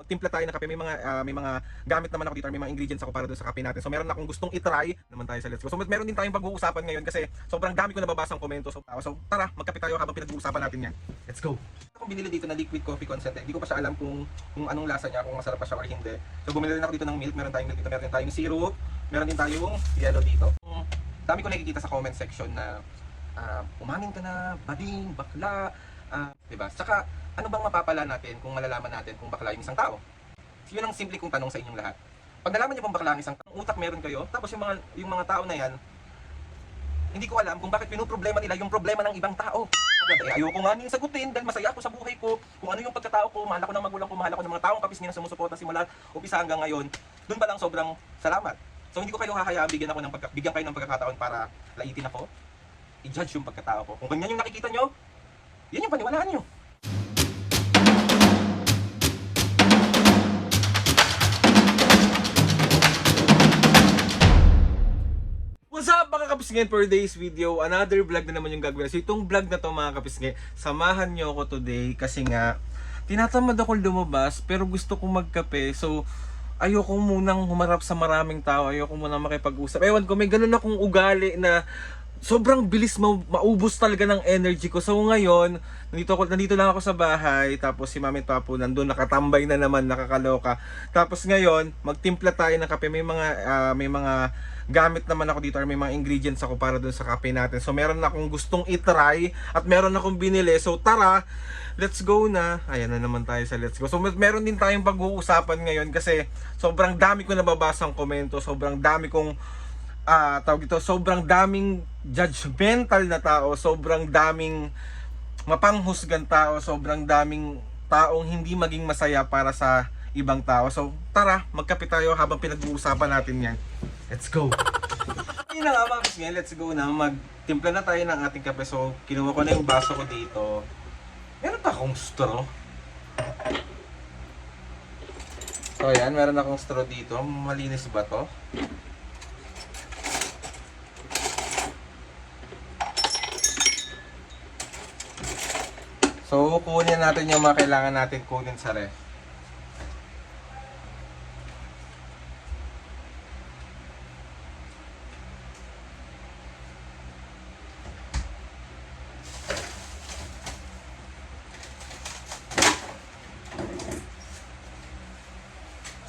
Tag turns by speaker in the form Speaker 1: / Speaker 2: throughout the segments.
Speaker 1: Magtimpla tayo ng kape. May mga gamit naman ako dito, may mga ingredients ako para doon sa kape natin. So meron akong gustong i-try naman tayo sa Let's Go. So meron din tayong pag-uusapan ngayon kasi sobrang dami ko nababasang komento. So tara, magkape tayo habang pinag-uusapan natin yan. Let's go. Akong binili dito na liquid coffee concentrate. Hindi ko pa siya alam kung anong lasa niya, kung masarap pa siya or hindi. So bumili rin ako dito ng milk. Meron tayong milk dito, meron din tayong syrup, meron din tayong yellow dito. Dami ko nakikita sa comment section na umamin ka na, bading, bakla, diba? Saka, ano bang mapapala natin kung malalaman natin kung bakla yung isang tao? So, yun ang simple kong tanong sa inyong lahat. Pag nalaman niyo bang bakla ang isang tao, utak meron kayo, tapos yung mga tao na yan, hindi ko alam kung bakit pinoproblema nila yung problema ng ibang tao. Ayoko nga niyong sagutin dahil masaya ako sa buhay ko, kung ano yung pagkatao ko, mahal ako ng magulang ko, mahal ako ng mga taong kapisngi na sumusuporta simula umpisa hanggang ngayon. Doon pa lang sobrang salamat. So hindi ko kayo hahayaan bigyan kayo ng pagkakataon para laitin ako, i-judge yung pagkatao ko. Kung ganyan yung nakikita nyo, yan yung paniwalaan nyo. What's up mga kapisngi? For today's video, another vlog na naman yung gagawin. So itong vlog na to mga kapisngi, samahan nyo ako today kasi nga tinatamad ako lumabas pero gusto kong magkape. So ayoko munang humarap sa maraming tao, ayoko munang makipag-usap. Ewan ko, may ganun akong ugali na sobrang bilis maubos talaga ng energy ko. So ngayon, nandito lang ako sa bahay, tapos si Mami at Papu nandun nakatambay na naman, nakakaloka. Tapos ngayon, magtimpla tayo ng kape. May mga gamit naman ako dito or may mga ingredients ako para dun sa kape natin. So meron akong gustong i-try at meron akong binili. So tara, let's go na. Ayan na naman tayo sa let's go. So meron din tayong pag-uusapan ngayon kasi sobrang dami ko nababasang komento, sobrang dami kong sobrang daming judgmental na tao, sobrang daming mapanghusgan tao, sobrang daming taong hindi maging masaya para sa ibang tao. So tara, magkape tayo habang pinag-uusapan natin yan. Let's go! Yun na nga mga bis ngayon, let's go na. Magtimpla na tayo ng ating kape. So kinuha ko na yung baso ko dito. Meron pa akong straw. So ayan, meron akong straw dito. Malinis ba to? So, kunin natin yung mga kailangan natin kunin sa ref.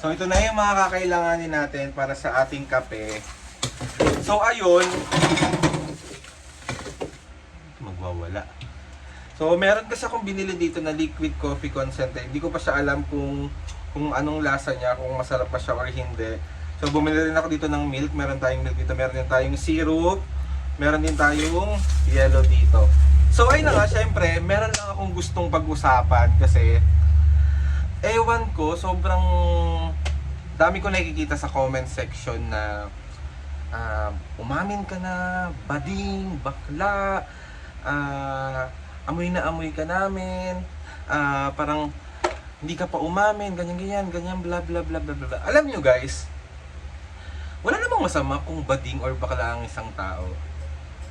Speaker 1: So, ito na yung mga kakailanganin natin para sa ating kape. So, ayun. Magwawala. So, meron kasi akong binili dito na liquid coffee concentrate. Hindi ko pa siya alam kung anong lasa niya, kung masarap pa siya or hindi. So, bumili rin ako dito ng milk. Meron tayong milk dito, meron din tayong syrup, meron din tayong yellow dito. So, ayun na nga, syempre, meron lang akong gustong pag-usapan kasi ewan ko, sobrang dami ko nakikita sa comment section na umamin ka na, bading, bakla, amoy na amoy ka namin, parang hindi ka pa umamin, ganyan, bla bla bla bla bla. Alam nyo guys, wala namang masama kung bading or bakla ang isang tao,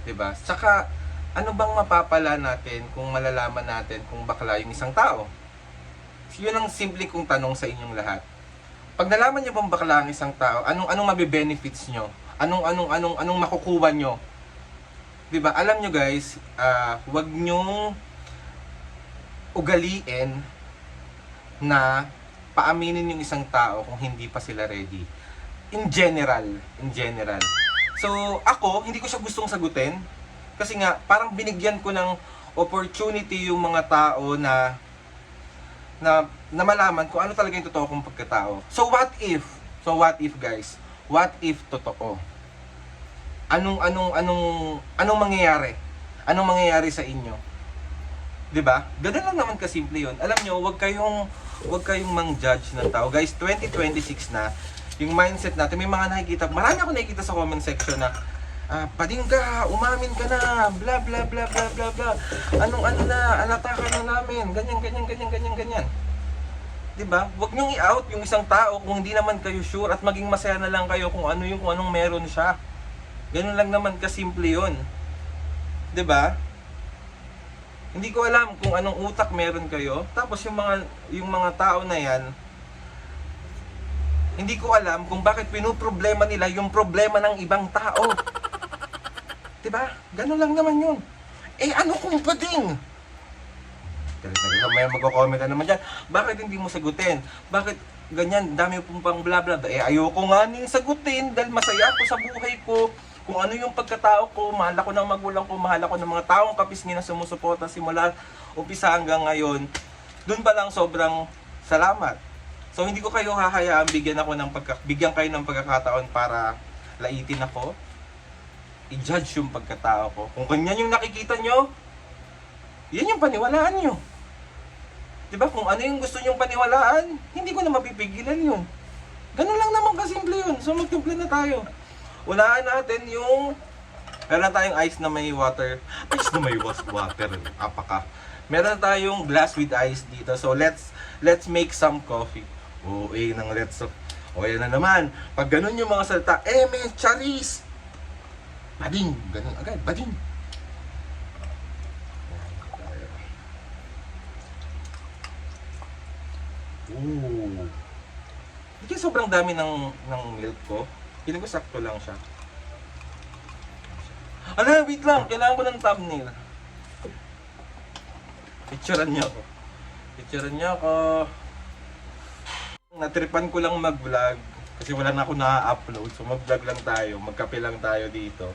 Speaker 1: diba? Tsaka, ano bang mapapala natin kung malalaman natin kung bakla yung isang tao? So, yun ang simple kong tanong sa inyong lahat. Pag nalaman nyo bang bakla ang isang tao, anong mabe-benefits nyo? Anong makukuha nyo? Diba, alam nyo guys, wag nyong ugaliin na paaminin yung isang tao kung hindi pa sila ready. In general. So, ako, hindi ko siya gustong sagutin. Kasi nga, parang binigyan ko ng opportunity yung mga tao na malaman kung ano talaga yung totoo kong pagkatao. So, what if guys? What if totoo? Anong mangyayari? Anong mangyayari sa inyo? 'Di ba? Ganun lang naman kasimple 'yon. Alam nyo, wag kayong mang-judge ng tao. Guys, 2026 na. Yung mindset natin, may mga nakikita, marami ako nakikita sa comment section na pading ka, umamin ka na, bla bla bla bla bla bla. Alata ka na namin, ganyan. 'Di ba? Wag niyo i-out yung isang tao kung hindi naman kayo sure at maging masaya na lang kayo kung anong meron siya. Ganun lang naman kasimple 'yon. 'Di ba? Hindi ko alam kung anong utak meron kayo. Tapos yung mga tao na 'yan, Hindi ko alam kung bakit pinoproblema nila yung problema ng ibang tao. Diba? Ganun lang naman yun. Eh ano kung pwedeng? May magko-comment na naman dyan. Bakit hindi mo sagutin? Bakit ganyan? Dami pong pang bla bla. Eh ayoko nga niyang sagutin dahil masaya ako sa buhay ko. Kung ano yung pagkatao ko, mahal ako ng magulang ko, mahal ako ng mga taong kapisngi na sumusuporta simula umpisa hanggang ngayon. Doon pa lang sobrang salamat. So hindi ko kayo hahayaan bigyan kayo ng pagkakataon para laitin ako. I-judge yung pagkatao ko. Kung ganyan yung nakikita nyo, yan yung paniwalaan nyo. Diba? Kung ano yung gusto nyong paniwalaan, hindi ko na mapipigilan yun. Ganun lang naman kasimple yun. So magtimple na tayo. Unahan natin yung meron tayong ice na may water. Ice na may water. Apaka. Meron tayong glass with ice dito. So let's make some coffee. Nang let's. Yan na naman. Pag ganun yung mga salita, may charis. Bading. Ganun agad. Bading. Hindi sobrang dami ng milk ko. Piling ko sakto lang siya. Wait lang. Kailangan ko ng thumbnail. Picturean niyo ako. Natripan ko lang mag-vlog. Kasi wala na ako na-upload. So mag-vlog lang tayo. Magkape lang tayo dito.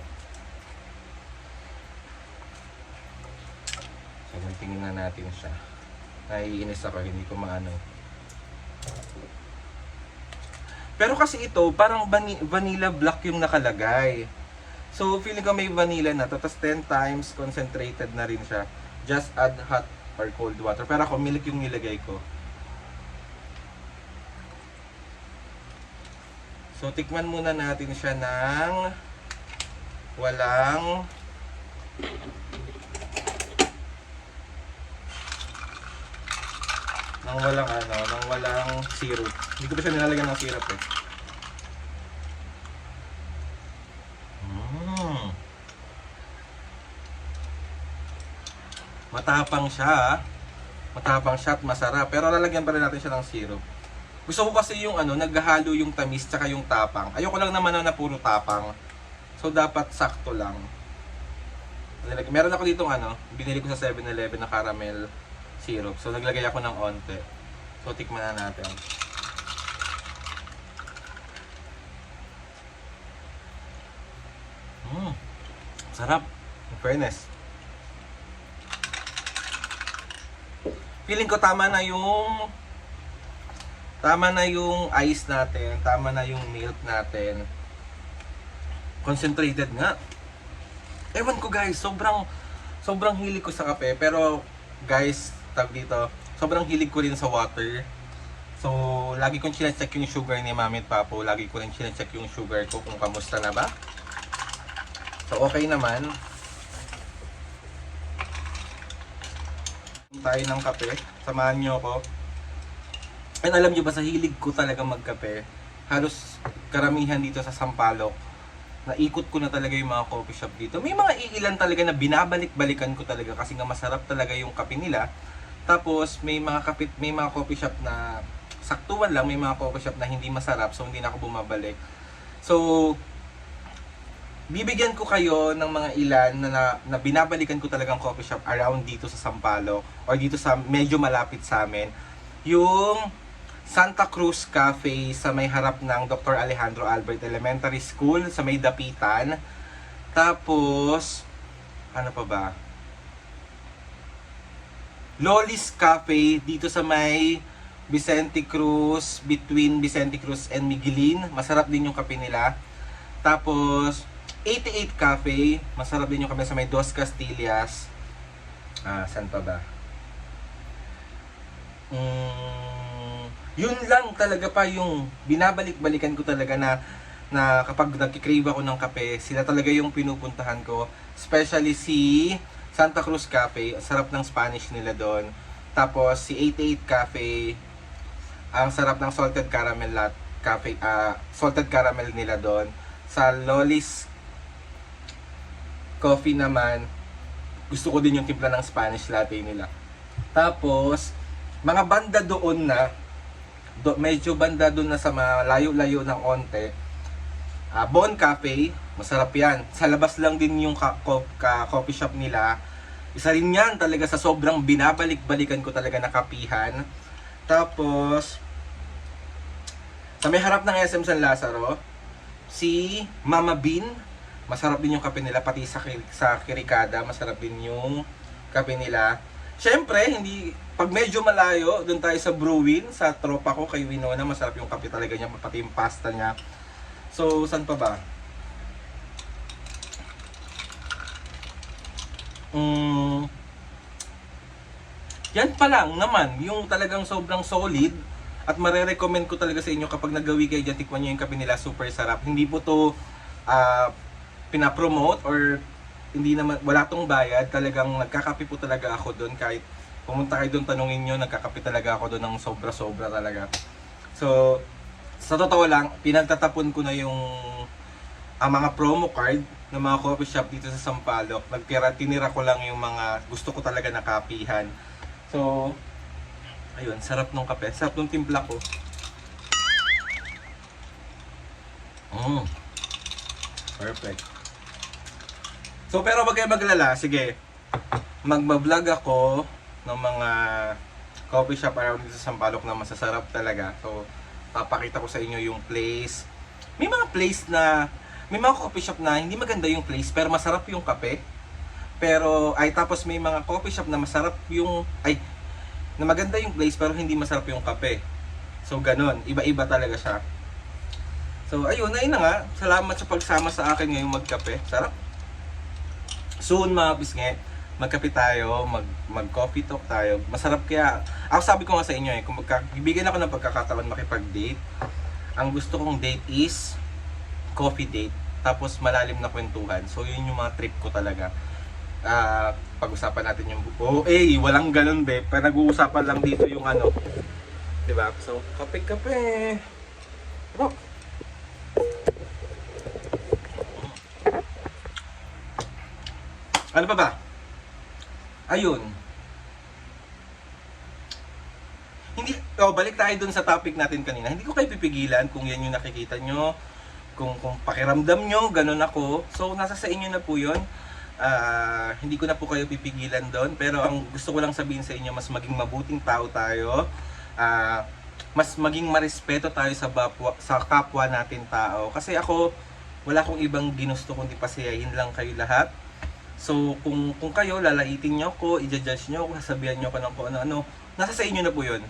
Speaker 1: So tingnan na natin siya. Naiinis ako. Hindi ko maano. Pero kasi ito, parang vanilla black yung nakalagay. So, feeling ko may vanilla na to. Tapos 10 times concentrated na rin siya. Just add hot or cold water. Pero ako, milk yung nilagay ko. So, tikman muna natin siya ng walang syrup. Hindi ko pa siya nilalagyan ng syrup eh. Matapang siya. Matapang siya at masarap. Pero lalagyan pa rin natin siya ng syrup. Gusto ko kasi yung naghahalo yung tamis tsaka yung tapang. Ayoko lang naman na puro tapang. So dapat sakto lang. Meron ako ditong binili ko sa 7-Eleven na caramel syrup. So naglagay ako ng onte. So tikman na natin. Sarap. In fairness. Feeling ko tama na yung ice natin, tama na yung milk natin. Concentrated nga. Ewan ko guys, sobrang hilig ko sa kape, pero guys, dito, sobrang hilig ko rin sa water. So, lagi kong chine-check yung sugar ni Mami at Papo, lagi ko rin chine-check yung sugar ko kung kamusta na ba. So, okay naman. Tayo ng kape, samahan nyo ako. And alam nyo ba, sa hilig ko talaga magkape, halos karamihan dito sa Sampaloc, naikot ko na talaga yung mga coffee shop dito. May mga iilan talaga na binabalik-balikan ko talaga kasi nga masarap talaga yung kape nila. Tapos may mga coffee shop na saktuan lang, may mga coffee shop na hindi masarap, so hindi na ako bumabalik. So bibigyan ko kayo ng mga ilan na binabalikan ko talagang coffee shop around dito sa Sampaloc or dito sa medyo malapit sa amin. Yung Santa Cruz Cafe sa may harap ng Dr. Alejandro Albert Elementary School sa may Dapitan. Tapos, ano pa ba? Loli's Cafe dito sa may Vicente Cruz, between Vicente Cruz and Miguelin. Masarap din yung kape nila. Tapos, 88 Cafe. Masarap din yung kape sa may Dos Castillas. Saan pa ba? Yun lang talaga pa yung binabalik-balikan ko talaga na kapag nagkikrave ako ng kape, sila talaga yung pinupuntahan ko. Especially si Santa Cruz Cafe, sarap ng Spanish nila doon. Tapos si 88 Cafe, ang sarap ng salted caramel salted caramel nila doon. Sa Loli's Coffee naman, gusto ko din yung timpla ng Spanish latte nila. Tapos mga banda doon na medyo banda doon na sa malayo-layo ng onte. Bon Cafe, masarap yan. Sa labas lang din yung coffee shop nila. Isa rin yan talaga sa sobrang binabalik-balikan ko talaga na kapihan. Tapos, sa may harap ng SM San Lazaro, si Mama Bean, masarap din yung kape nila. Pati sa Kirikada, masarap din yung kape nila. Siyempre, pag medyo malayo, doon tayo sa Brewin, sa tropa ko kay Winona, masarap yung kape talaga niya, pati yung pasta niya. So, saan pa ba? Yan pa lang naman, yung talagang sobrang solid at marerecommend ko talaga sa inyo kapag nagawi kayo dyan, tikman nyo yung kape nila, super sarap. Hindi po to pinapromote or hindi naman, wala tong bayad, talagang nagkakape po talaga ako doon. Kahit pumunta kayo doon, tanungin nyo, nagkakape talaga ako doon ng sobra-sobra talaga. So, sa totoo lang, pinagtatapon ko na yung mga promo card ng mga coffee shop dito sa Sampaloc. Tinira ko lang yung mga gusto ko talaga na kapihan. So, ayun, sarap ng kape. Sarap ng timpla ko. Perfect. So, pero wag kayo maglala. Sige, magbablog ako ng mga coffee shop around dito sa Sampaloc na masasarap talaga. So, papakita ko sa inyo yung place. May mga place na, may mga coffee shop na hindi maganda yung place, pero masarap yung kape. Pero, tapos may mga coffee shop na masarap yung, na maganda yung place, pero hindi masarap yung kape. So, ganun. Iba-iba talaga siya. So, ayun na nga. Salamat sa pagsama sa akin ngayong magkape. Sarap. Soon mga pisngi, magkape tayo, mag-coffee talk tayo. Masarap kaya. Ako sabi ko nga sa inyo kung bibigyan ako ng pagkakataon makipag-date, ang gusto kong date is coffee date. Tapos malalim na kwentuhan. So yun yung mga trip ko talaga. Pag-usapan natin yung walang ganun be. Pero nag-uusapan lang dito yung ano. Diba? So, kape-kape. Rock. Ano pa ba? Ayun. Balik tayo dun sa topic natin kanina. Hindi ko kayo pipigilan kung yan yung nakikita nyo, kung pakiramdam nyo, ganun ako. So, nasa sa inyo na po yun. Hindi ko na po kayo pipigilan doon. Pero ang gusto ko lang sabihin sa inyo, mas maging mabuting tao tayo. Mas maging marespeto tayo sa kapwa natin tao. Kasi ako, wala akong ibang ginusto kundi pasiyahin lang kayo lahat. So, kung kayo, lalaitin nyo ako, i-judge nyo ako, sasabihan nyo ako ng kung ano-ano, nasa sa inyo na po yun.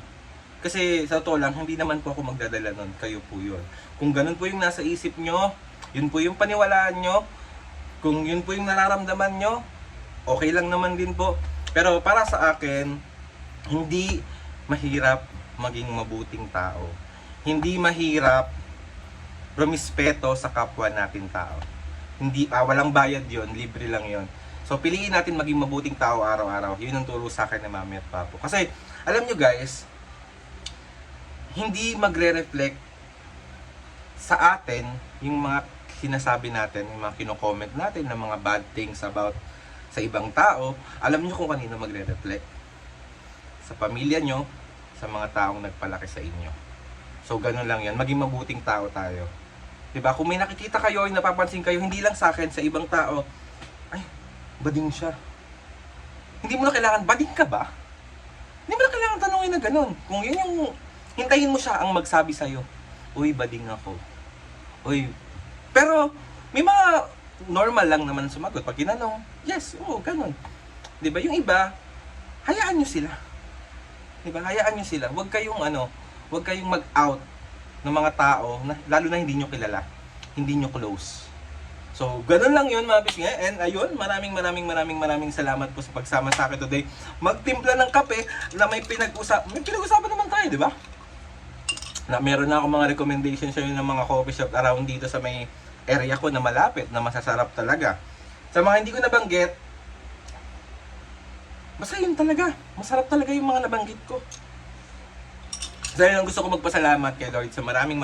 Speaker 1: Kasi sa totoo lang, hindi naman po ako magdadala nun, kayo po yun. Kung ganun po yung nasa isip nyo, yun po yung paniwalaan nyo, kung yun po yung nararamdaman nyo, okay lang naman din po. Pero para sa akin, hindi mahirap maging mabuting tao. Hindi mahirap rumispeto sa kapwa natin tao. Walang bayad yon, libre lang yon. So, piliin natin maging mabuting tao araw-araw. Yun ang turo sa akin ng mami at papo. Kasi, alam nyo guys, hindi magre-reflect sa atin yung mga sinasabi natin, yung mga kino-comment natin ng mga bad things about sa ibang tao. Alam nyo kung kanino magre-reflect. Sa pamilya nyo, sa mga taong nagpalaki sa inyo. So, ganun lang yan. Maging mabuting tao tayo. Diba? Kung may nakikita kayo, napapansin kayo, hindi lang sa akin, sa ibang tao, ay, bading siya. Hindi mo na kailangan, bading ka ba? Hindi mo na kailangan tanungin na ganun. Kung yun yung, hintayin mo siya ang magsabi sa'yo, uy, bading ako. Uy, pero, may mga normal lang naman sumagot. Pag ginanong, yes, oo, ganun. Diba? Yung iba, hayaan nyo sila. Diba? Hayaan nyo sila. Huwag kayong mag-out ng mga tao, lalo na hindi nyo kilala, hindi nyo close. So, ganun lang yun mga pisngi. And ayun, maraming salamat po sa pagsama sa akin today. Magtimpla ng kape na may pinag-usapan naman tayo, di ba? Na meron na ako mga recommendations sa inyo ng mga coffee shop around dito sa may area ko na malapit, na masasarap talaga. Sa mga hindi ko nabanggit, basta yun talaga. Masarap talaga yung mga nabanggit ko. Dahil lang gusto ko magpasalamat kay Lord sa maraming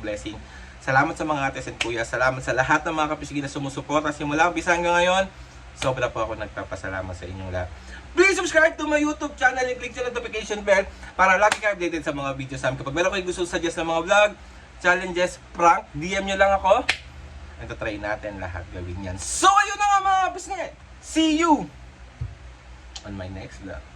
Speaker 1: blessing. Salamat sa mga ates and kuya. Salamat sa lahat ng mga kapisigi na sumusuporta simula umpisa hanggang ngayon. Sobra po ako nagpapasalamat sa inyong lahat. Please subscribe to my YouTube channel and click the notification bell para lagi kayo updated sa mga videos namin. Kapag meron kayo gusto suggest ng mga vlog, challenges, prank, DM nyo lang ako. And try natin lahat gawin yan. So, ayun na nga mga kapisngi. See you on my next vlog.